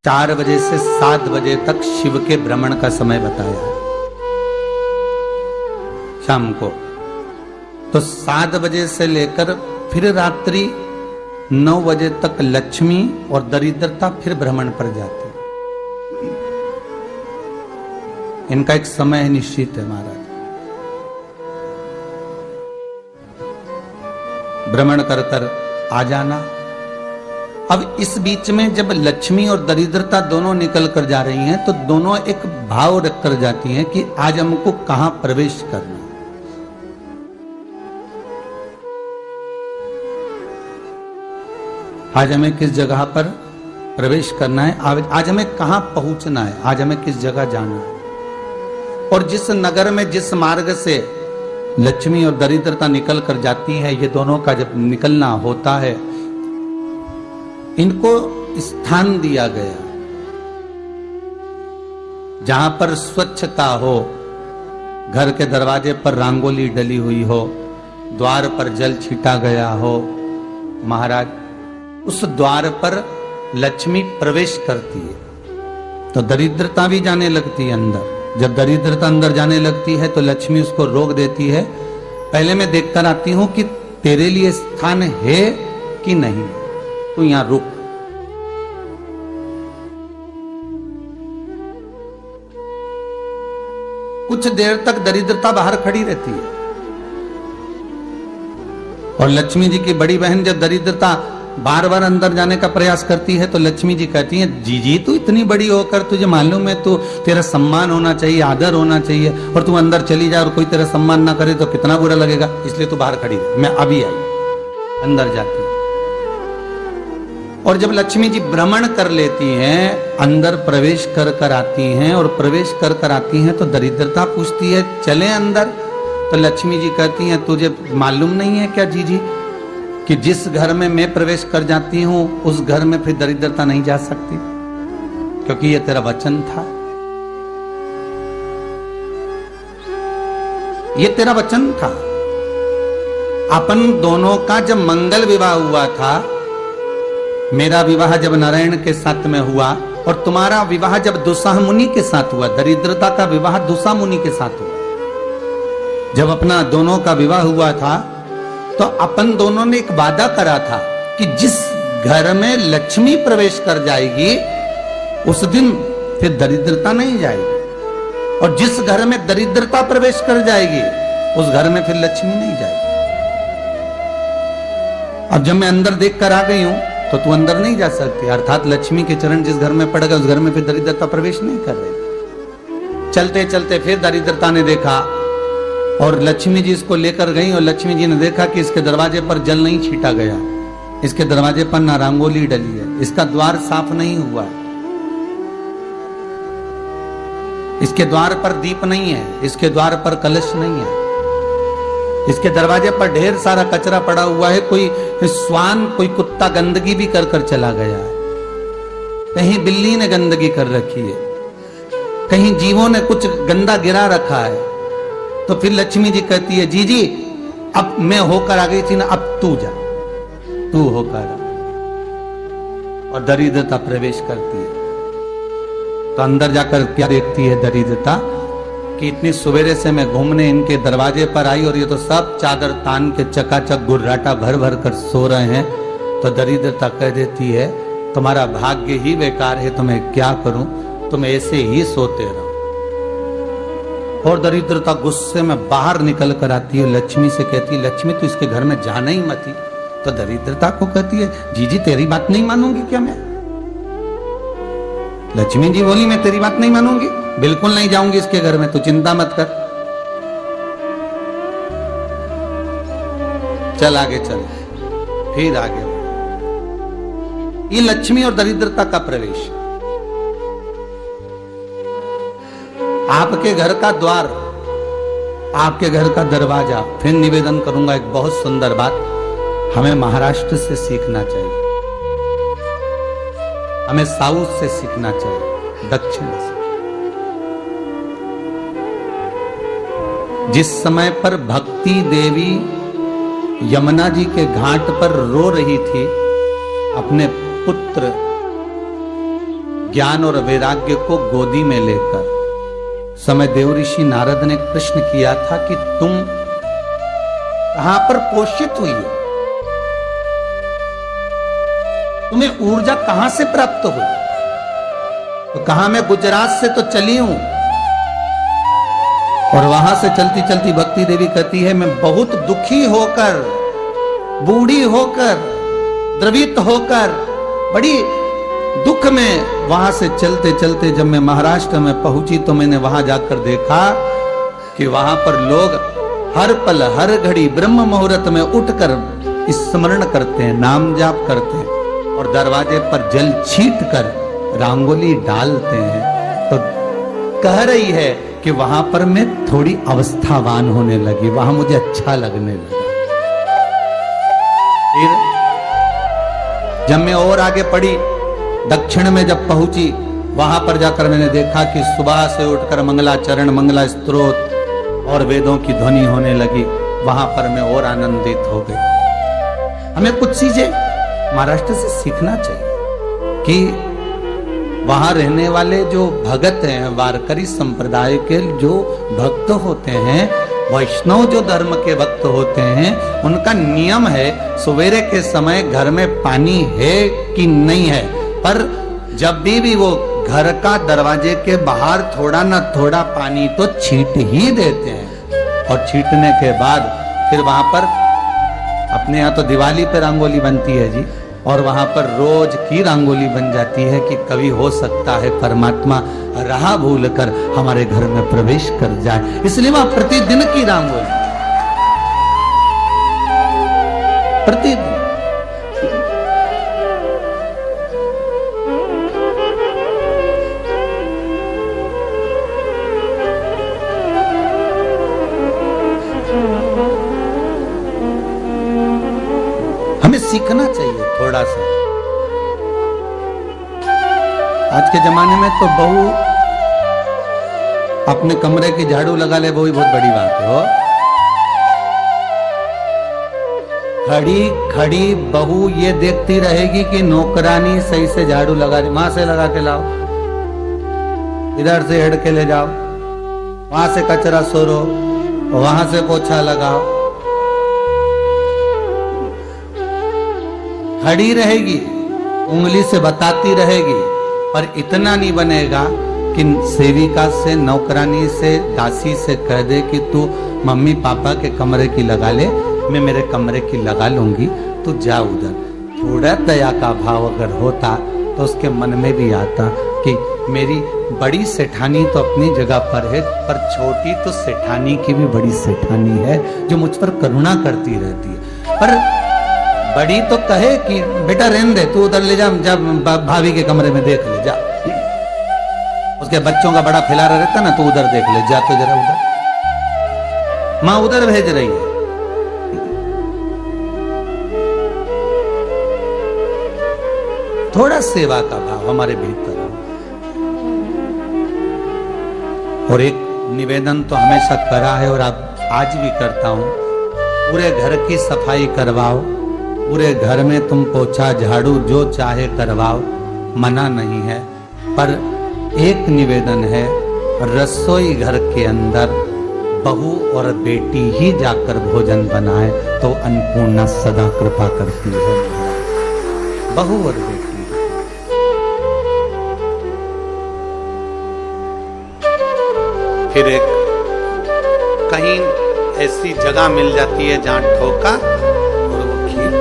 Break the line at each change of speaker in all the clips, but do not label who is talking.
4 बजे से 7 बजे तक शिव के भ्रमण का समय बताया है शाम को। तो 7 बजे से लेकर फिर रात्रि 9 बजे तक लक्ष्मी और दरिद्रता फिर भ्रमण पर जाती है। इनका एक समय निश्चित है महाराज। भ्रमण कर कर आ जाना। अब इस बीच में जब लक्ष्मी और दरिद्रता दोनों निकल कर जा रही हैं तो दोनों एक भाव रख कर जाती हैं कि आज हमको कहां प्रवेश करना है। आज हमें किस जगह पर प्रवेश करना है, आज हमें कहां पहुंचना है, आज हमें किस जगह जाना है। और जिस नगर में जिस मार्ग से लक्ष्मी और दरिद्रता निकल कर जाती है, ये दोनों का जब निकलना होता है, इनको स्थान दिया गया जहां पर स्वच्छता हो, घर के दरवाजे पर रंगोली डली हुई हो, द्वार पर जल छीटा गया हो। महाराज, उस द्वार पर लक्ष्मी प्रवेश करती है तो दरिद्रता भी जाने लगती है अंदर। जब दरिद्रता अंदर जाने लगती है तो लक्ष्मी उसको रोक देती है। पहले मैं देखकर आती हूं कि तेरे लिए स्थान है कि नहीं, तू यहां रुक। कुछ देर तक दरिद्रता बाहर खड़ी रहती है और लक्ष्मी जी की बड़ी बहन जब दरिद्रता बार बार अंदर जाने का प्रयास करती है तो लक्ष्मी जी कहती हैं, जी तू इतनी बड़ी होकर तुझे मालूम है तू तेरा सम्मान होना चाहिए, आदर होना चाहिए, और तू अंदर चली जाए और कोई तेरा सम्मान ना करे तो कितना बुरा लगेगा, इसलिए तू बाहर खड़ी रह। मैं अभी आई। अंदर जाती है और जब लक्ष्मी जी भ्रमण कर लेती हैं, अंदर प्रवेश कर कर आती हैं और प्रवेश कर कर आती हैं तो दरिद्रता पूछती है चले अंदर। तो लक्ष्मी जी कहती हैं, तुझे मालूम नहीं है क्या जीजी कि जिस घर में मैं प्रवेश कर जाती हूं उस घर में फिर दरिद्रता नहीं जा सकती, क्योंकि ये तेरा वचन था, ये तेरा वचन था। अपन दोनों का जब मंगल विवाह हुआ था, मेरा विवाह जब नारायण के साथ में हुआ और तुम्हारा विवाह जब दुसाह मुनि के साथ हुआ, दरिद्रता का विवाह दुसा मुनि के साथ हुआ। जब अपना दोनों का विवाह हुआ था तो अपन दोनों ने एक वादा करा था कि जिस घर में लक्ष्मी प्रवेश कर जाएगी उस दिन फिर दरिद्रता नहीं जाएगी, और जिस घर में दरिद्रता प्रवेश कर जाएगी उस घर में फिर लक्ष्मी नहीं जाएगी। अब जब मैं अंदर देख कर आ गई हूं तो तू अंदर नहीं जा सकती, अर्थात लक्ष्मी के चरण जिस घर में पड़ गए उस घर में फिर दरिद्रता प्रवेश नहीं कर रही। चलते चलते फिर दरिद्रता ने देखा और लक्ष्मी जी इसको लेकर गई और लक्ष्मी जी ने देखा कि इसके दरवाजे पर जल नहीं छीटा गया, इसके दरवाजे पर ना रंगोली डली है, इसका द्वार साफ नहीं हुआ है, इसके द्वार पर दीप नहीं है, इसके द्वार पर कलश नहीं है, इसके दरवाजे पर ढेर सारा कचरा पड़ा हुआ है, कोई स्वान कोई कुत्ता गंदगी भी कर कर चला गया है, कहीं बिल्ली ने गंदगी कर रखी है, कहीं जीवों ने कुछ गंदा गिरा रखा है। तो फिर लक्ष्मी जी कहती है, जी अब मैं होकर आ गई थी ना, अब तू जा, तू होकर आ। और दरिद्रता प्रवेश करती है तो अंदर जाकर क्या देखती है दरिद्रता कि इतनी सवेरे से मैं घूमने इनके दरवाजे पर आई और ये तो सब चादर तान के चकाचक गुर्राटा भर भर कर सो रहे हैं। तो दरिद्रता कह देती है, तुम्हारा भाग्य ही बेकार है, तो मैं क्या करूं, तुम ऐसे ही सोते रहो। और दरिद्रता गुस्से में बाहर निकल कर आती है, लक्ष्मी से कहती है, लक्ष्मी तू इसके घर में जाना ही मत ही। तो दरिद्रता को कहती है, जी तेरी बात नहीं मानूंगी क्या मैं? लक्ष्मी जी बोली, मैं तेरी बात नहीं मानूंगी, बिल्कुल नहीं जाऊंगी इसके घर में, तू चिंता मत कर, चल आगे चल। फिर आगे ये लक्ष्मी और दरिद्रता का प्रवेश। आपके घर का द्वार, आपके घर का दरवाजा। फिर निवेदन करूंगा एक बहुत सुंदर बात, हमें महाराष्ट्र से सीखना चाहिए, हमें साउथ से सीखना चाहिए, दक्षिण से। जिस समय पर भक्ति देवी यमुना जी के घाट पर रो रही थी अपने पुत्र ज्ञान और वैराग्य को गोदी में लेकर, समय देव ऋषि नारद ने प्रश्न किया था कि तुम कहां पर पोषित हुई हो, तुम्हें ऊर्जा कहां से प्राप्त हुई? तो कहा मैं गुजरात से तो चली हूं। और वहां से चलती चलती भक्ति देवी कहती है मैं बहुत दुखी होकर, बूढ़ी होकर, द्रवित होकर, बड़ी दुख में वहां से चलते चलते जब मैं महाराष्ट्र में पहुंची तो मैंने वहां जाकर देखा कि वहां पर लोग हर पल हर घड़ी ब्रह्म मुहूर्त में उठकर स्मरण करते हैं, नाम जाप करते हैं और दरवाजे पर जल छीट कर रंगोली डालते हैं। तो कह रही है कि वहां पर मैं थोड़ी अवस्थावान होने लगी, वहां मुझे अच्छा लगने लगा। फिर जब मैं और आगे पढ़ी, दक्षिण में जब पहुंची, वहां पर जाकर मैंने देखा कि सुबह से उठकर मंगलाचरण, मंगला स्तोत्र और वेदों की ध्वनि होने लगी। वहां पर मैं और आनंदित हो गई। हमें कुछ चीजें महाराष्ट्र से सीखना चाहिए कि वहां रहने वाले जो भगत हैं, वारकरी संप्रदाय के जो भक्त होते हैं, वैष्णव जो धर्म के भक्त होते हैं, उनका नियम है सवेरे के समय घर में पानी है कि नहीं है, पर जब भी वो घर का दरवाजे के बाहर थोड़ा ना थोड़ा पानी तो छीट ही देते हैं। और छीटने के बाद फिर वहां पर अपने यहाँ तो दिवाली पे रंगोली बनती है जी, और वहां पर रोज की रंगोली बन जाती है कि कभी हो सकता है परमात्मा राह भूल कर हमारे घर में प्रवेश कर जाए, इसलिए वहां प्रतिदिन की रंगोली, प्रतिदिन। हमें सीखना चाहिए थोड़ा सा। आज के जमाने में तो बहू अपने कमरे की झाड़ू लगा ले, वो ही बहुत बड़ी बात है। हो खड़ी खड़ी बहू ये देखती रहेगी कि नौकरानी सही से झाड़ू लगा दे, वहां से लगा के लाओ, इधर से हेड़ के ले जाओ, वहां से कचरा सोरो, वहां से पोछा लगाओ। खड़ी रहेगी, उंगली से बताती रहेगी, पर इतना नहीं बनेगा कि सेविका से, नौकरानी से, दासी से कह दे कि तू मम्मी पापा के कमरे की लगा ले, मैं मेरे कमरे की लगा लूंगी, तू जा उधर। थोड़ा दया का भाव अगर होता तो उसके मन में भी आता कि मेरी बड़ी सेठानी तो अपनी जगह पर है, पर छोटी तो सेठानी की भी बड़ी सेठानी है जो मुझ पर करुणा करती रहती है। पर बड़ी तो कहे कि बेटा रहने दे, तू उधर ले जा, जब भाभी के कमरे में देख ले जा, उसके बच्चों का बड़ा खिलारा रहता ना, तू उधर देख ले जा, तो जरा उधर मां उधर भेज रही है। थोड़ा सेवा का भाव हमारे भीतर। और एक निवेदन तो हमेशा करा है और आज भी करता हूं, पूरे घर की सफाई करवाओ, पूरे घर में तुम पोछा झाड़ू जो चाहे करवाओ, मना नहीं है। पर एक निवेदन है, रसोई घर के अंदर बहू और बेटी ही जाकर भोजन बनाए तो अन्नपूर्णा सदा कृपा करती है। बहू और बेटी। फिर एक कहीं ऐसी जगह मिल जाती है जहां ठोका और वो खीर,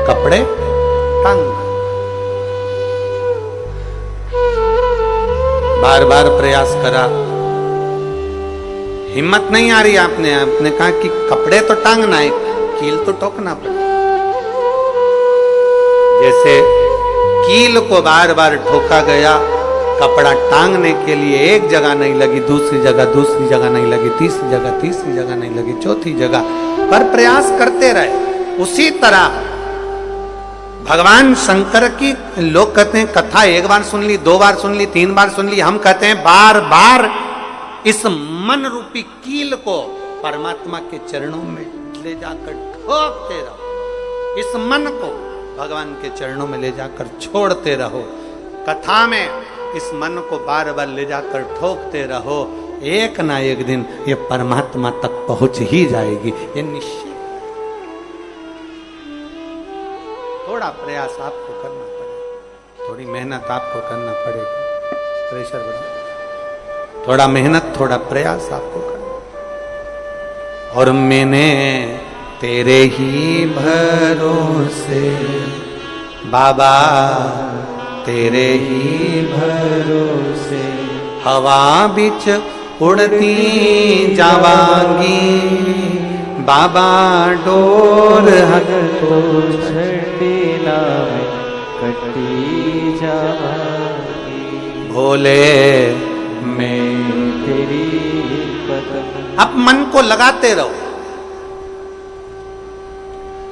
कपड़े टांग, बार बार प्रयास करा, हिम्मत नहीं आ रही। आपने कहा कि कपड़े तो टांगना है, कील तो ठोकना पड़े। जैसे कील को बार बार ठोका गया, कपड़ा टांगने के लिए एक जगह नहीं लगी, दूसरी जगह नहीं लगी, तीसरी जगह नहीं लगी, चौथी जगह पर प्रयास करते रहे। उसी तरह भगवान शंकर की, लोग कहते हैं कथा एक बार सुन ली, 2 बार सुन ली, 3 बार सुन ली, हम कहते हैं बार बार इस मन रूपी कील को परमात्मा के चरणों में ले जाकर ठोकते रहो। इस मन को भगवान के चरणों में ले जाकर छोड़ते रहो। कथा में इस मन को बार बार ले जाकर ठोकते रहो। एक ना एक दिन ये परमात्मा तक पहुंच ही जाएगी, ये निश्चय। थोड़ा प्रयास आपको करना पड़ेगा, थोड़ी मेहनत आपको करना पड़ेगी। प्रेशर बढ़ा, थोड़ा मेहनत, थोड़ा प्रयास आपको करना। और मैंने तेरे ही भरोसे बाबा, तेरे ही भरोसे हवा बिच उड़ती जावांगी बाबा, डोर हक तो छड़ीला कटी जावांगी भोले मैं तेरी कदम। अब मन को लगाते रहो।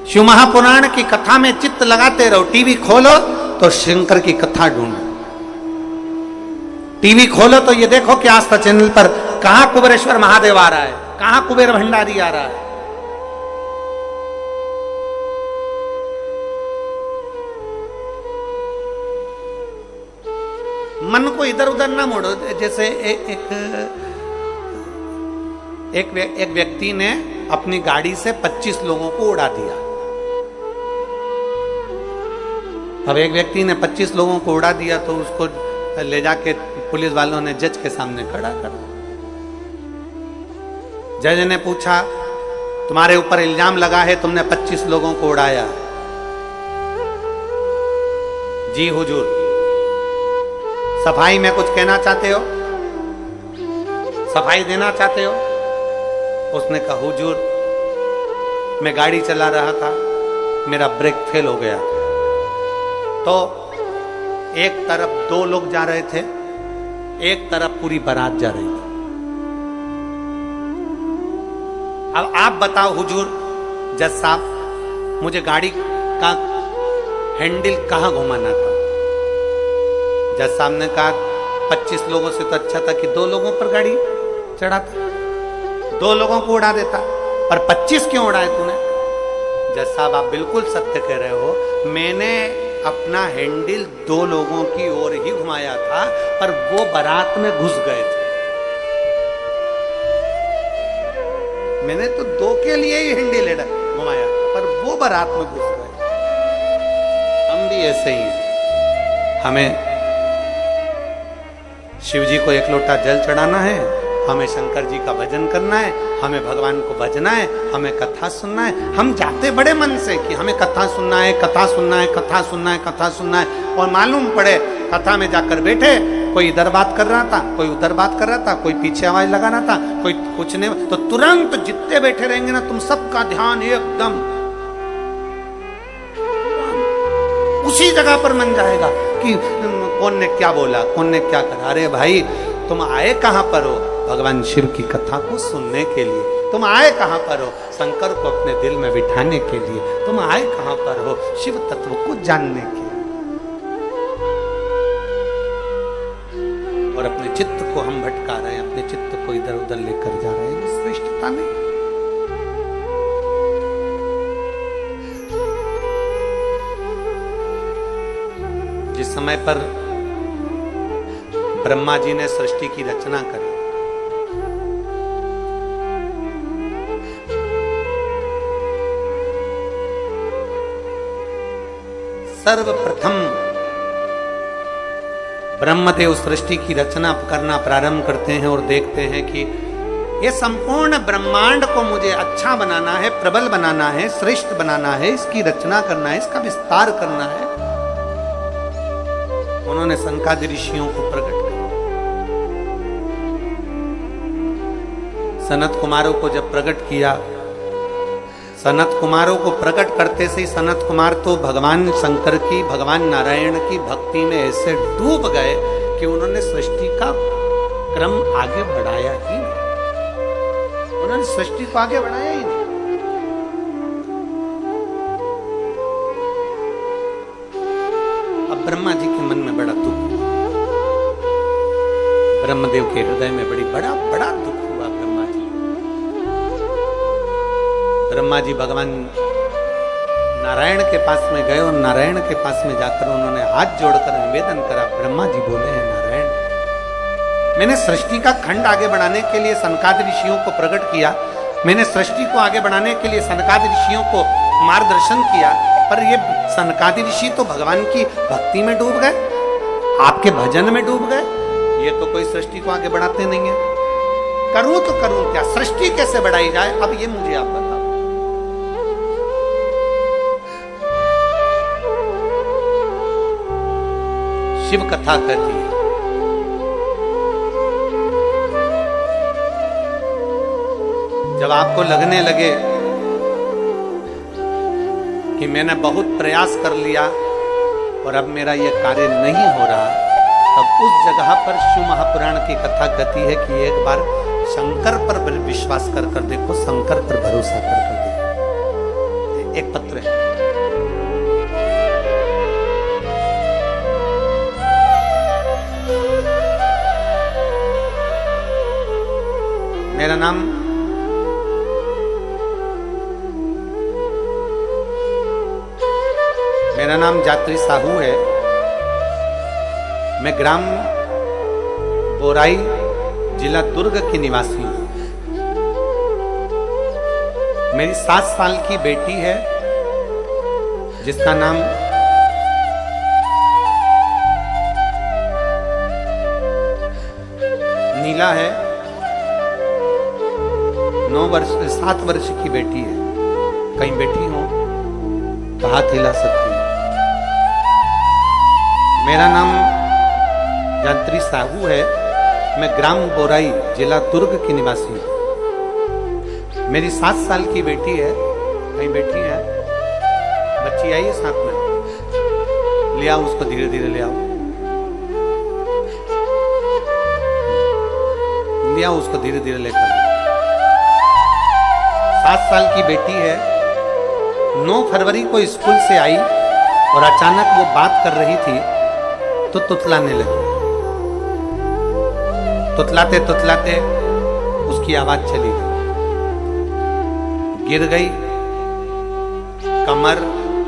शिव महापुराण की कथा में चित्त लगाते रहो। टीवी खोलो तो शंकर की कथा ढूंढो। टीवी खोलो तो ये देखो कि आस्था चैनल पर कहां कुबेरेश्वर महादेव आ रहा है, कहां कुबेर भंडारी आ रहा है। मन को इधर उधर ना मोड़ो। जैसे एक व्यक्ति ने अपनी गाड़ी से 25 लोगों को उड़ा दिया। अब एक व्यक्ति ने 25 लोगों को उड़ा दिया तो उसको ले जाके पुलिस वालों ने जज के सामने खड़ा कर दिया। जज ने पूछा, तुम्हारे ऊपर इल्जाम लगा है तुमने 25 लोगों को उड़ाया। जी हुजूर, सफाई में कुछ कहना चाहते हो, सफाई देना चाहते हो? उसने कहा, हुजूर मैं गाड़ी चला रहा था, मेरा ब्रेक फेल हो गया, तो एक तरफ 2 लोग जा रहे थे, एक तरफ पूरी बारात जा रही थी। अब आप बताओ हुजूर, जज साहब, मुझे गाड़ी का हैंडल कहां घुमाना था? जज साहब ने कहा, 25 लोगों से तो अच्छा था कि 2 लोगों पर गाड़ी चढ़ाता, 2 लोगों को उड़ा देता, पर 25 क्यों उड़ाए तूने? जज साहब, आप बिल्कुल सत्य कह रहे हो, मैंने अपना हैंडल 2 लोगों की ओर ही घुमाया था, पर वो बारात में घुस गए थे। मैंने तो 2 के लिए ही हैंडल घुमाया था, पर वो बारात में घुस गए। हम भी ऐसे ही हैं। हमें शिव जी को 1 लोटा जल चढ़ाना है, हमें शंकर जी का भजन करना है, हमें भगवान को भजना है, हमें कथा सुनना है। हम जाते बड़े मन से कि हमें कथा सुनना है, कथा सुनना है, कथा सुनना है, कथा सुनना है, और मालूम पड़े कथा में जाकर बैठे, कोई इधर बात कर रहा था, कोई उधर बात कर रहा था, कोई पीछे आवाज लगा रहा था, कोई कुछ नहीं, तो तुरंत जितने बैठे रहेंगे ना, तुम सबका ध्यान एकदम उसी जगह पर मन जाएगा कि कौन ने क्या बोला, कौन ने क्या करा। अरे भाई, तुम आए कहां पर हो? भगवान शिव की कथा को सुनने के लिए। तुम आए कहां पर हो? शंकर को अपने दिल में बिठाने के लिए। तुम आए कहां पर हो? शिव तत्व को जानने के लिए। और अपने चित्त को हम भटका रहे हैं, अपने चित्त को इधर उधर लेकर जा रहे हैं। श्रेष्ठता नहीं। जिस समय पर ब्रह्मा जी ने सृष्टि की रचना करी, सर्वप्रथम ब्रह्मदेव सृष्टि की रचना करना प्रारंभ करते हैं और देखते हैं कि ये संपूर्ण ब्रह्मांड को मुझे अच्छा बनाना है, प्रबल बनाना है, श्रेष्ठ बनाना है, इसकी रचना करना है, इसका विस्तार करना है। उन्होंने सनकादि ऋषियों को प्रकट किया। सनत कुमारों को जब प्रकट किया, सनत कुमारों को प्रकट करते से ही सनत कुमार तो भगवान शंकर की, भगवान नारायण की भक्ति में ऐसे डूब गए कि उन्होंने सृष्टि का क्रम आगे बढ़ाया ही नहीं। उन्होंने सृष्टि को आगे बढ़ाया ही नहीं। अब ब्रह्मा जी के मन में बड़ा दुख। ब्रह्मदेव के हृदय में बड़ा बड़ा दुख हुआ। ब्रह्मा जी भगवान नारायण के पास में गए और नारायण के पास में जाकर उन्होंने हाथ जोड़कर निवेदन करा। ब्रह्मा जी बोले हैं, नारायण, मैंने सृष्टि का खंड आगे बढ़ाने के लिए सनकादि ऋषियों को प्रकट किया, मैंने सृष्टि को आगे बढ़ाने के लिए सनकादि ऋषियों को मार्गदर्शन किया, पर ये सनकादि ऋषि तो भगवान की भक्ति में डूब गए, आपके भजन में डूब गए, ये तो कोई सृष्टि को आगे बढ़ाते नहीं है। करूं तो करूं क्या, सृष्टि कैसे बढ़ाई जाए, अब ये मुझे आप बताओ। शिव कथा कहती है, जब आपको लगने लगे कि मैंने बहुत प्रयास कर लिया और अब मेरा यह कार्य नहीं हो रहा, तब उस जगह पर शिव महापुराण की कथा कहती है कि एक बार शंकर पर विश्वास कर देखो, शंकर पर भरोसा कर देखो। एक पत्र है, मेरा नाम जात्री साहू है। मैं ग्राम बोराई, जिला दुर्ग की निवासी हूं। मेरी 7 साल की बेटी है जिसका नाम नीला है। 7 वर्ष की बेटी है। कहीं बैठी हो तो हाथ हिला सकती है। मेरा नाम जात्री साहू है। मैं ग्राम बोराई, जिला दुर्ग की निवासी हूँ। मेरी 7 साल की बेटी है, कहीं बैठी है, बच्ची आई है साथ में, ले आओ उसको, धीरे धीरे ले आओ, ले आओ उसको, धीरे धीरे लेकर। 7 साल की बेटी है। 9 फरवरी को स्कूल से आई और अचानक वो बात कर रही थी तो तुतलाने लगी। तुतलाते तुतलाते उसकी आवाज चली गई, गिर गई। कमर,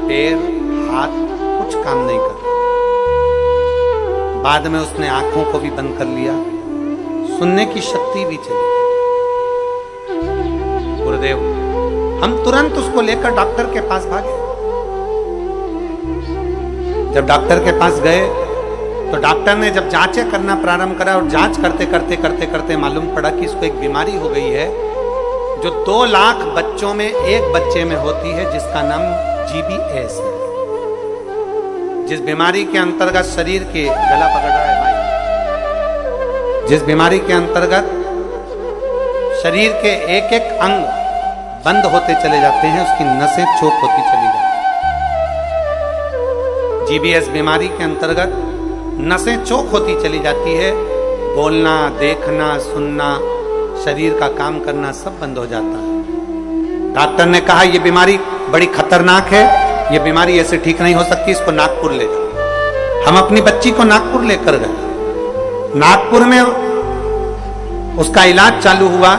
पैर, हाथ कुछ काम नहीं कर। बाद में उसने आंखों को भी बंद कर लिया, सुनने की शक्ति भी चली। गुरुदेव, हम तुरंत उसको लेकर डॉक्टर के पास भागे। जब डॉक्टर के पास गए तो डॉक्टर ने जब जांचें करना प्रारंभ करा और जांच करते करते करते करते मालूम पड़ा कि इसको एक बीमारी हो गई है जो 2 लाख बच्चों में एक बच्चे में होती है, जिसका नाम GBS है। जिस बीमारी के अंतर्गत शरीर के, गला पकड़ रहा है भाई, जिस बीमारी के अंतर्गत शरीर के एक एक अंग बंद होते चले जाते हैं, उसकी नसें चोक होती चली जाती हैं। GBS बीमारी के अंतर्गत नसें चोक होती चली जाती है, बोलना, देखना, सुनना, शरीर का काम करना सब बंद हो जाता है। डॉक्टर ने कहा यह बीमारी बड़ी खतरनाक है, यह बीमारी ऐसे ठीक नहीं हो सकती, इसको नागपुर ले जाओ। हम अपनी बच्ची को नागपुर लेकर गए। नागपुर में उसका इलाज चालू हुआ।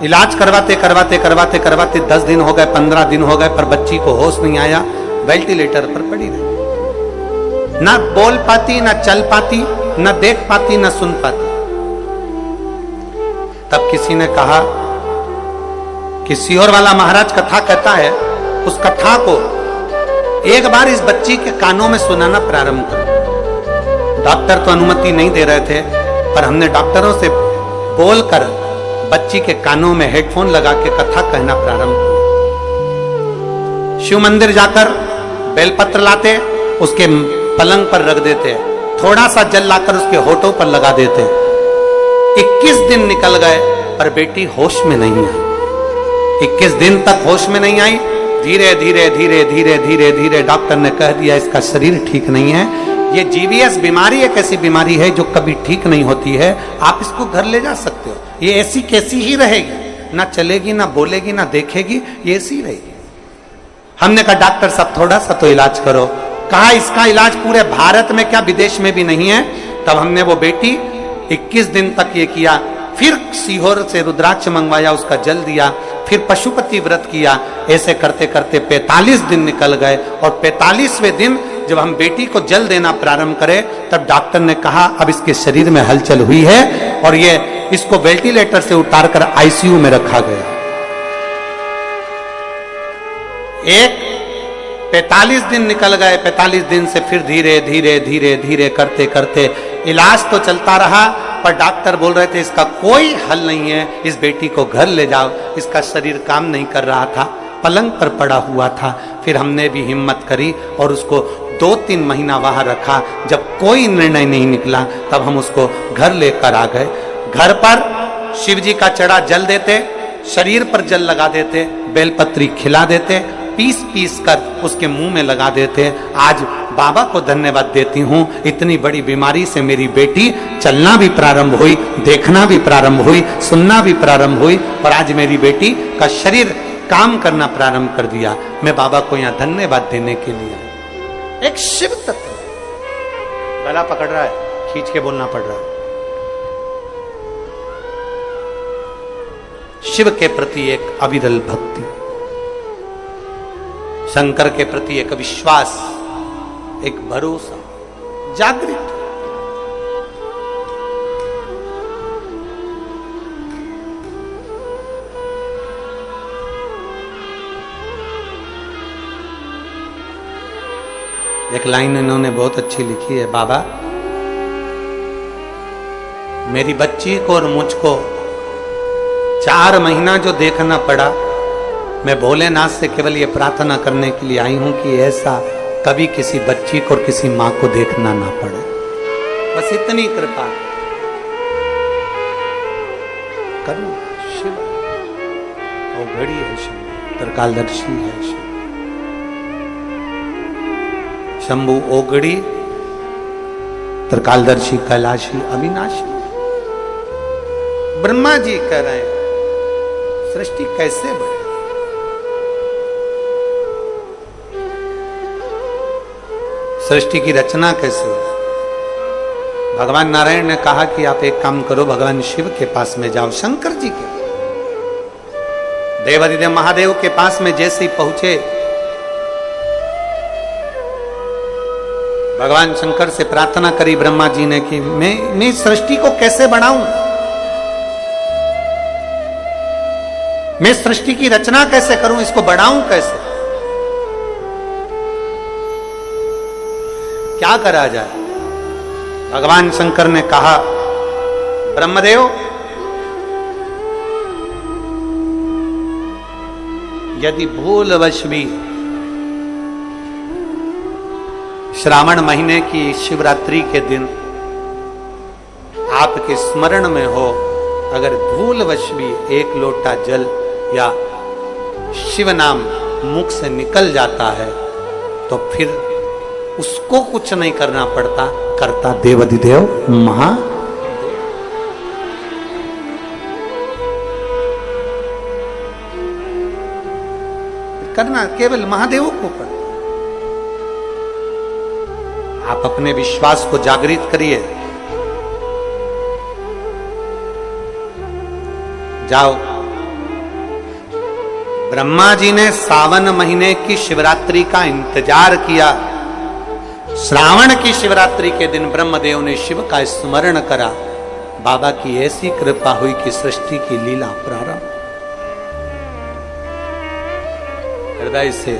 इलाज करवाते करवाते करवाते करवाते 10 दिन हो गए, 15 दिन हो गए, पर बच्ची को होश नहीं आया, वेंटिलेटर पर पड़ी रही। ना बोल पाती, ना चल पाती, ना देख पाती, ना सुन पाती। तब किसी ने कहा कि सीहोर वाला महाराज कथा कहता है, उस कथा को एक बार इस बच्ची के कानों में सुनाना प्रारंभ करो। डॉक्टर तो अनुमति नहीं दे रहे थे, पर हमने डॉक्टरों से बोलकर बच्ची के कानों में हेडफोन लगा के कथा कहना प्रारंभ किया। शिव मंदिर जाकर बेलपत्र लाते, उसके पलंग पर रख देते, थोड़ा सा जल लाकर उसके होठों पर लगा देते। 21 दिन निकल गए पर बेटी होश में नहीं आई। 21 दिन तक होश में नहीं आई। धीरे धीरे धीरे धीरे धीरे धीरे डॉक्टर ने कह दिया इसका शरीर ठीक नहीं है, ये GBS बीमारी एक ऐसी बीमारी है जो कभी ठीक नहीं होती है, आप इसको घर ले जा सकते हो, ये ऐसी कैसी ही रहेगी, ना चलेगी, ना बोलेगी, ना देखेगी, ये ऐसी रहेगी। हमने कहा डॉक्टर साहब थोड़ा सा तो इलाज करो। कहा इसका इलाज पूरे भारत में क्या विदेश में भी नहीं है। तब हमने वो बेटी 21 दिन तक ये किया, फिर सीहोर से रुद्राक्ष मंगवाया, उसका जल दिया, फिर पशुपति व्रत किया। ऐसे करते करते 45 दिन निकल गए और 45वें दिन जब हम बेटी को जल देना प्रारंभ करें तब डॉक्टर ने कहा अब इसके शरीर में हलचल हुई है और ये इसको वेंटिलेटर से उतारकर आईसीयू में रखा गया। एक 45 दिन निकल गए, 45 दिन से फिर धीरे धीरे धीरे धीरे करते करते इलाज तो चलता रहा, पर डॉक्टर बोल रहे थे इसका कोई हल नहीं है, इस बेटी को घर ले जाओ। इसका शरीर काम नहीं कर रहा था, पलंग पर पड़ा हुआ था। फिर हमने भी हिम्मत करी और उसको 2-3 महीना वहां रखा। जब कोई निर्णय नहीं निकला तब हम उसको घर लेकर आ गए। घर पर शिव जी का चढ़ा जल देते, शरीर पर जल लगा देते, बेलपत्री खिला देते, पीस पीस कर उसके मुंह में लगा देते। आज बाबा को धन्यवाद देती हूँ, इतनी बड़ी बीमारी से मेरी बेटी चलना भी प्रारंभ हुई, देखना भी प्रारंभ हुई, सुनना भी प्रारंभ हुई और आज मेरी बेटी का शरीर काम करना प्रारंभ कर दिया। मैं बाबा को यहाँ धन्यवाद देने के लिए। एक शिव तत्व गला पकड़ रहा है, खींच के बोलना पड़ रहा है। शिव के प्रति एक अविरल भक्ति, शंकर के प्रति एक विश्वास, एक भरोसा जागृत। एक लाइन इन्होंने बहुत अच्छी लिखी है, बाबा मेरी बच्ची को और मुझको 4 महीना जो देखना पड़ा, मैं भोलेनाथ से केवल ये प्रार्थना करने के लिए आई हूं कि ऐसा कभी किसी बच्ची को और किसी मां को देखना ना पड़े। बस इतनी कृपा करो। शिव औघड़ी है, शिव त्रिकालदर्शी है, शिव शंभु औघड़ी, त्रिकालदर्शी, कैलाशी, अविनाशी। ब्रह्मा जी कह रहे हैं सृष्टि कैसे बढ़े, सृष्टि की रचना कैसे हो। भगवान नारायण ने कहा कि आप एक काम करो, भगवान शिव के पास में जाओ, शंकर जी के। देवादिदेव महादेव के पास में जैसे ही पहुंचे, भगवान शंकर से प्रार्थना करी ब्रह्मा जी ने कि मैं सृष्टि को कैसे बढ़ाऊं, मैं सृष्टि की रचना कैसे करूं, इसको बढ़ाऊं कैसे, क्या करा जाए। भगवान शंकर ने कहा ब्रह्मदेव यदि भूलवश भी श्रावण महीने की शिवरात्रि के दिन आपके स्मरण में हो, अगर भूलवश भी एक लोटा जल या शिव नाम मुख से निकल जाता है तो फिर उसको कुछ नहीं करना पड़ता, करता देवाधिदेव महा करना केवल महादेव को पड़ता। आप अपने विश्वास को जागृत करिए, जाओ। ब्रह्मा जी ने सावन महीने की शिवरात्रि का इंतजार किया। श्रावण की शिवरात्रि के दिन ब्रह्मदेव ने शिव का स्मरण करा। बाबा की ऐसी कृपा हुई कि सृष्टि की लीला प्रारंभ। हृदय से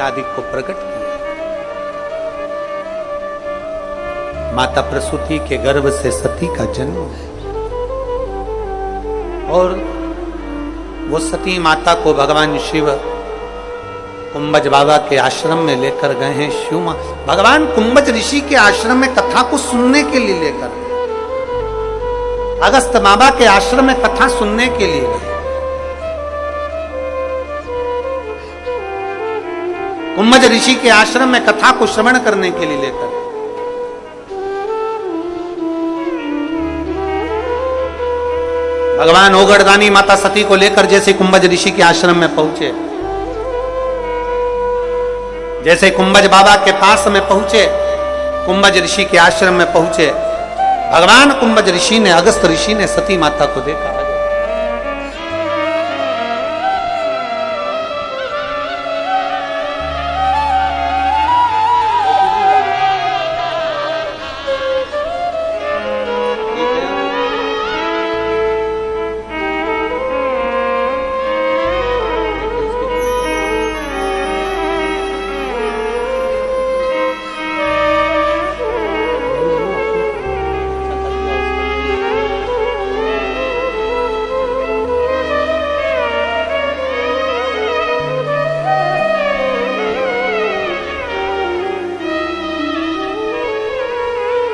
आदि को प्रकट किया। माता प्रसूति के गर्भ से सती का जन्म है और वो सती माता को भगवान शिव कुंभज बाबा के आश्रम में लेकर गए हैं। शिव मां भगवान कुंभज ऋषि के आश्रम में कथा को सुनने के लिए लेकर, अगस्त बाबा के आश्रम में कथा सुनने के लिए गए। कुंभज ऋषि के आश्रम में कथा को श्रवण करने के लिए लेकर, भगवान ओगड़दानी माता सती को लेकर जैसे कुंभज ऋषि के आश्रम में पहुंचे, जैसे कुंभज बाबा के पास में पहुंचे, कुंभज ऋषि के आश्रम में पहुंचे। भगवान कुंभज ऋषि ने, अगस्त ऋषि ने सती माता को देखा।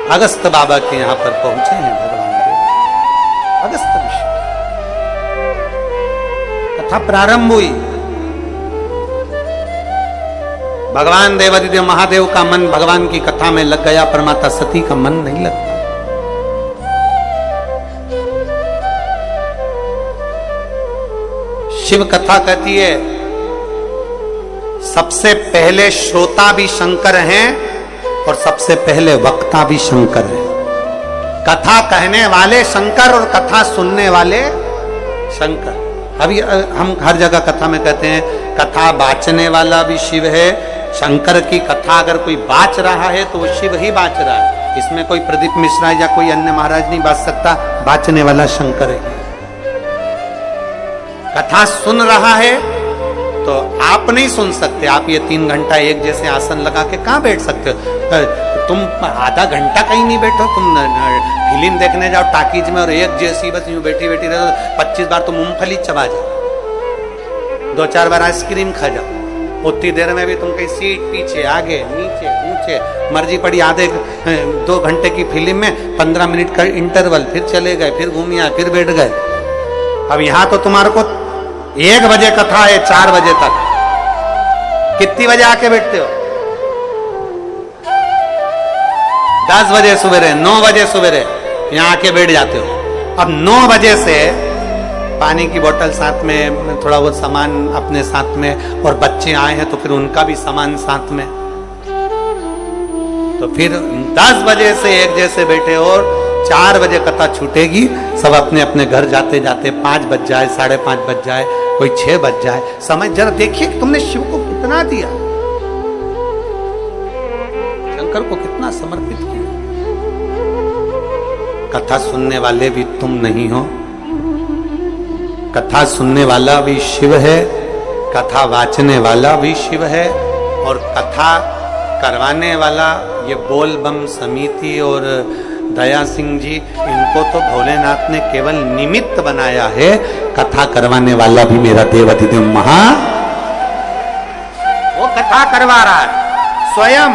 अगस्त बाबा के यहां पर पहुंचे हैं भगवान देव। अगस्त ऋषि कथा प्रारंभ हुई। भगवान देवादिदेव महादेव का मन भगवान की कथा में लग गया, पर माता सती का मन नहीं लगता। शिव कथा कहती है सबसे पहले श्रोता भी शंकर हैं और सबसे पहले वक्ता भी शंकर है। कथा कहने वाले शंकर और कथा सुनने वाले शंकर। अभी हम हर जगह कथा में कहते हैं कथा बाचने वाला भी शिव है। शंकर की कथा अगर कोई बाच रहा है तो वो शिव ही बाच रहा है। इसमें कोई प्रदीप मिश्रा या कोई अन्य महाराज नहीं बाच सकता, बाचने वाला शंकर है। कथा सुन रहा है तो आप नहीं सुन सकते। आप ये 3 घंटा एक जैसे आसन लगा के कहां बैठ सकते हो? तुम आधा घंटा कहीं नहीं बैठो। तुम फिल्म देखने जाओ टाकीज में और एक जैसी बस यूं बैठी बैठी रहो, 25 बार तो मूंगफली चबा जाओ, 2-4 बार आइसक्रीम खा जाओ। उतनी देर में भी तुम कहीं सीट पीछे आगे नीचे ऊंचे मर्जी पड़ी। आधे 2 घंटे की फिल्म में 15 मिनट का इंटरवल, फिर चले गए, फिर घूम आए, फिर बैठ गए। अब यहां तो तुम्हारे को 1 बजे कथा है, 4 बजे तक। कितनी बजे आके बैठते हो? 10 बजे सवेरे, 9 बजे सवेरे यहाँ आके बैठ जाते हो। अब 9 बजे से पानी की बोतल साथ में, थोड़ा बहुत सामान अपने साथ में, और बच्चे आए हैं तो फिर उनका भी सामान साथ में। तो फिर 10 बजे से 1 जैसे बैठे और 4 बजे कथा छूटेगी। सब अपने अपने घर जाते जाते 5 बज जाए, 5:30 बज जाए, कोई 6 बज जाए। समय जरा देखिए कि तुमने शिव को कितना दिया, शंकर को कितना समर्पित किया। कथा सुनने वाले भी तुम नहीं हो। कथा सुनने वाला भी शिव है, कथा वाचने वाला भी शिव है, और कथा करवाने वाला ये बोल बम समिति और दया सिंह जी, इनको तो भोलेनाथ ने केवल निमित्त बनाया है। कथा करवाने वाला भी मेरा देवाधिदेव महा, वो कथा करवा रहा है स्वयं।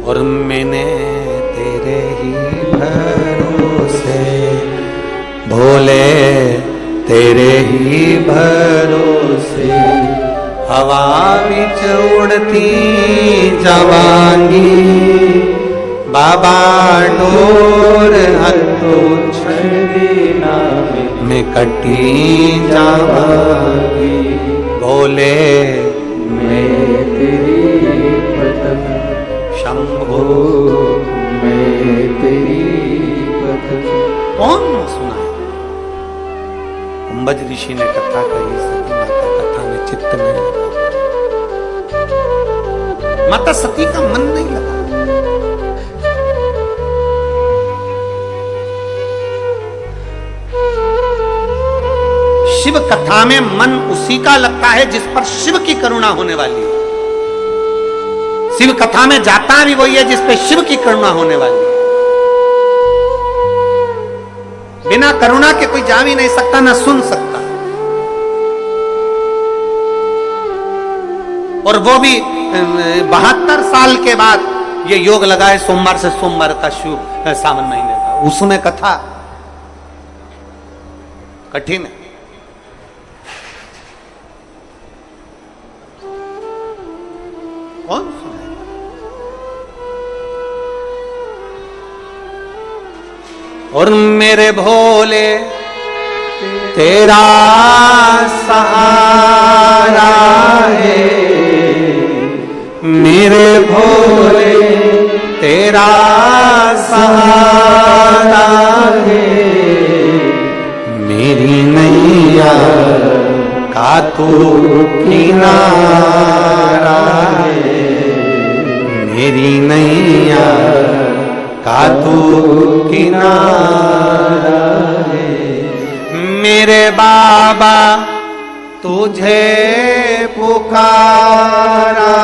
और मैंने तेरे ही भरोसे भोले, तेरे ही भरोसे हवा बिच उड़ती जवानी, बाबा डोर हथो छड़ना में कटी जावागी। भोले मैं तेरी पतन, शंभो मैं तेरी पतन। कौन सुना है? कुंभज ऋषि ने कथा कही, सती माता कथा में चित्त नहीं लगा, माता सती का मन नहीं लगा। शिव कथा में मन उसी का लगता है जिस पर शिव की करुणा होने वाली है। शिव कथा में जाता भी वही है जिस पे शिव की करुणा होने वाली है। बिना करुणा के कोई जा भी नहीं सकता, ना सुन सकता। और वो भी 72 साल के बाद ये योग लगाए सोमवार से सोमवार का सावन महीने का, उसमें कथा कठिन है। कौन सुने? और मेरे भोले तेरा सहारा है, भोले तेरा सहारा है, मेरी नैया का तू किनारा है, मेरी नैया का तू किनारा है। मेरे बाबा तुझे पुकारा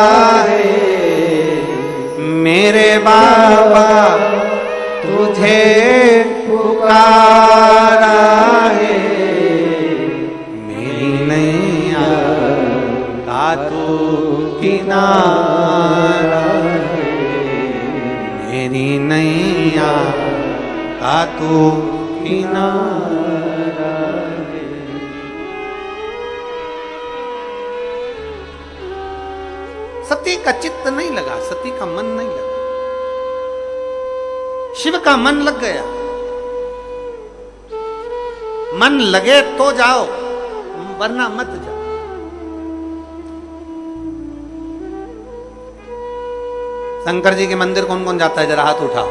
है, मेरे बाबा तुझे पुकारा है, मेरी नैया का तू किनारा है, मेरी नैया का तू किनारा है। सती का चित्त नहीं लगा, सती का मन नहीं लगा, शिव का मन लग गया। मन लगे तो जाओ, वरना मत जाओ। शंकर जी के मंदिर कौन कौन जाता है, जरा हाथ उठाओ।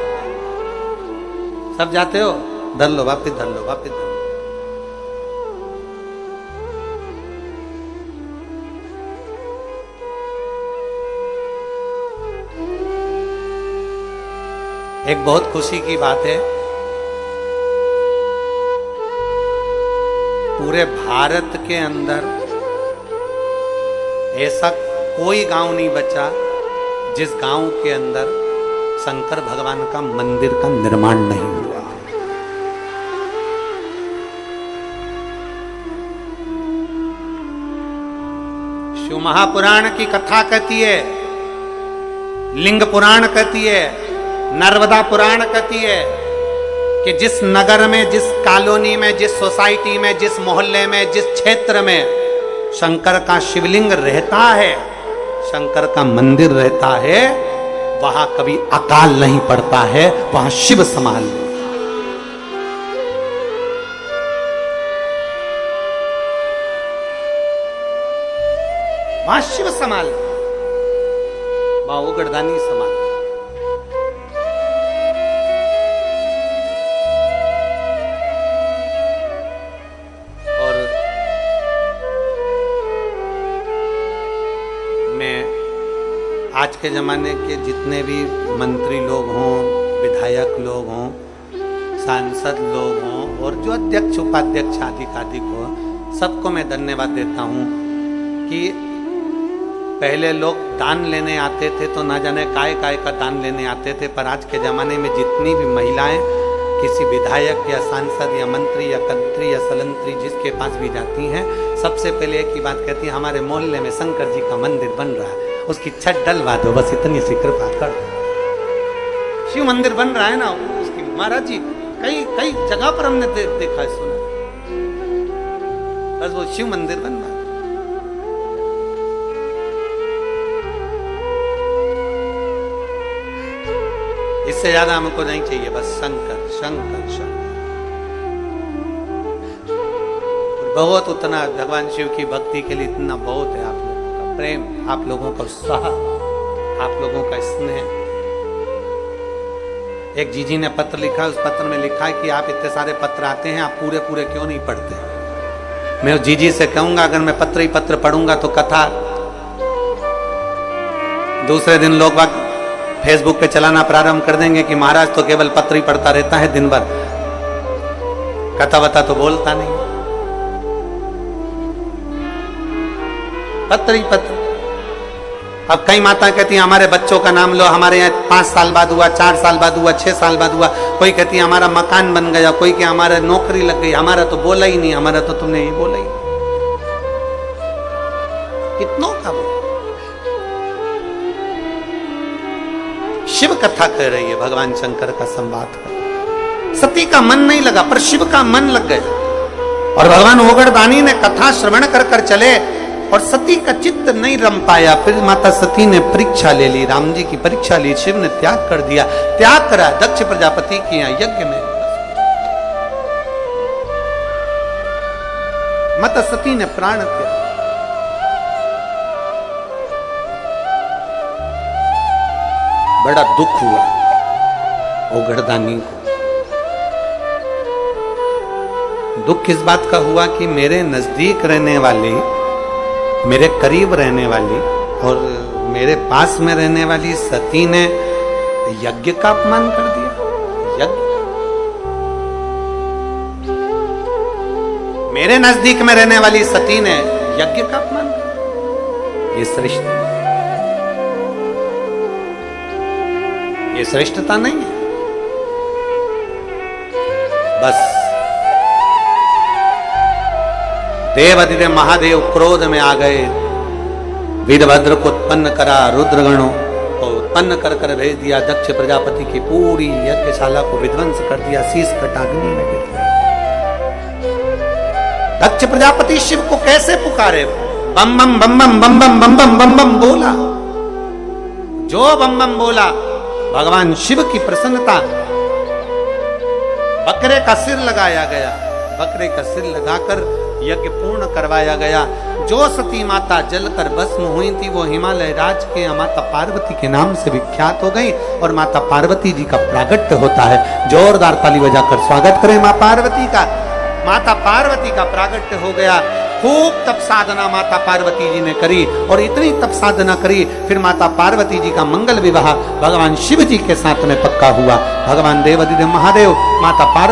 सब जाते हो? धर लो, वापिस धर लो, वापिस धर लो। एक बहुत खुशी की बात है, पूरे भारत के अंदर ऐसा कोई गांव नहीं बचा जिस गांव के अंदर शंकर भगवान का मंदिर का निर्माण नहीं हुआ। शिव महापुराण की कथा कहती है, लिंग पुराण कहती है, नर्मदा पुराण कहती है कि जिस नगर में, जिस कॉलोनी में, जिस सोसाइटी में, जिस मोहल्ले में, जिस क्षेत्र में शंकर का शिवलिंग रहता है, शंकर का मंदिर रहता है, वहां कभी अकाल नहीं पड़ता है, वहां शिव संभाल ले। वहां शिव संभाल, वहां उगड़दानी संभाल। आज के ज़माने के जितने भी मंत्री लोग हों, विधायक लोग हों, सांसद लोग हों और जो अध्यक्ष उपाध्यक्ष आदि हो, सबको मैं धन्यवाद देता हूं कि पहले लोग दान लेने आते थे तो ना जाने काय का दान लेने आते थे, पर आज के ज़माने में जितनी भी महिलाएं किसी विधायक या सांसद या मंत्री या कंत्री या सलंत्री जिसके पास भी जाती हैं, सबसे पहले एक ही बात कहती हैं, हमारे मोहल्ले में शंकर जी का मंदिर बन रहा है, उसकी छत डलवा दो, बस इतनी सी कृपा कर। शिव मंदिर बन रहा है ना, उसकी महाराज जी कई जगह पर हमने देखा है, सुना, बस वो शिव मंदिर बन रहा है। इससे ज्यादा हमको नहीं चाहिए, बस शंकर शंकर शंकर। बहुत उतना भगवान शिव की भक्ति के लिए इतना बहुत है, आप लोगों का प्रेम, आप लोगों का उत्साह, आप लोगों का स्नेह। एक जीजी ने पत्र लिखा, उस पत्र में लिखा है कि आप इतने सारे पत्र आते हैं, आप पूरे पूरे क्यों नहीं पढ़ते। मैं उस जीजी से कहूंगा, अगर मैं पत्र ही पत्र पढ़ूंगा तो कथा दूसरे दिन लोग फेसबुक पे चलाना प्रारंभ कर देंगे कि महाराज तो केवल पत्र ही पढ़ता रहता है दिन भर, कथा वथा तो बोलता नहीं। पत्र ही पत्र। अब कई माता कहती हैं हमारे बच्चों का नाम लो, हमारे यहाँ 5 साल बाद हुआ, 4 साल बाद हुआ, 6 साल बाद हुआ। कोई कहती है हमारा मकान बन गया, कोई कि हमारा नौकरी लग गई, हमारा तो बोला ही नहीं, हमारा तो तुमने ही बोला ही। कितनों का वो शिव कथा कह रही है, भगवान शंकर का संवाद कर। सती का मन नहीं लगा पर शिव का मन लग गया, और भगवान ओगड़दानी ने कथा श्रवण कर कर चले और सती का चित्त नहीं रम पाया। फिर माता सती ने परीक्षा ले ली, राम जी की परीक्षा ली, शिव ने त्याग कर दिया। त्याग करा दक्ष प्रजापति के यहाँ यज्ञ में। माता सती ने प्राण त्याग। बड़ा दुख हुआ ओगड़दानी को। दुख इस बात का हुआ कि मेरे नजदीक रहने वाली, मेरे करीब रहने वाली और मेरे पास में रहने वाली सती ने यज्ञ का अपमान कर दिया। यज्ञ, मेरे नजदीक में रहने वाली सती ने यज्ञ का अपमान कर दिया। ये श्रेष्ठ, ये श्रेष्ठता नहीं है। बस देवाधिदेव महादेव क्रोध में आ गए, वीरभद्र को उत्पन्न करा, रुद्रगणों को उत्पन्न कर कर भेज दिया। दक्ष प्रजापति की पूरी यज्ञशाला को विध्वंस कर दिया, शीश कट अग्नि में गिर गया। दक्ष प्रजापति शिव को कैसे पुकारे? बम बम बम बम बम बम बम बम बम बम बोला। जो बम बम बोला, भगवान शिव की प्रसन्नता, बकरे का सिर लगाया गया। बकरे का सिर लगाकर यज्ञ पूर्ण करवाया गया। जो सती माता जलकर भस्म हुई थी वो हिमालय राज के माता पार्वती के नाम से विख्यात हो गई और माता पार्वती जी का प्रागट्य होता है। जोरदार ताली बजाकर स्वागत करें मां पार्वती का। माता पार्वती का प्रागट्य हो गया। खूब तप साधना माता पार्वती जी ने करी और इतनी तप साधना करी, फिर माता पार्वती जी का मंगल विवाह भगवान शिव जी के साथ में पक्का हुआ। भगवान देवाधिदेव महादेव माता पार्वती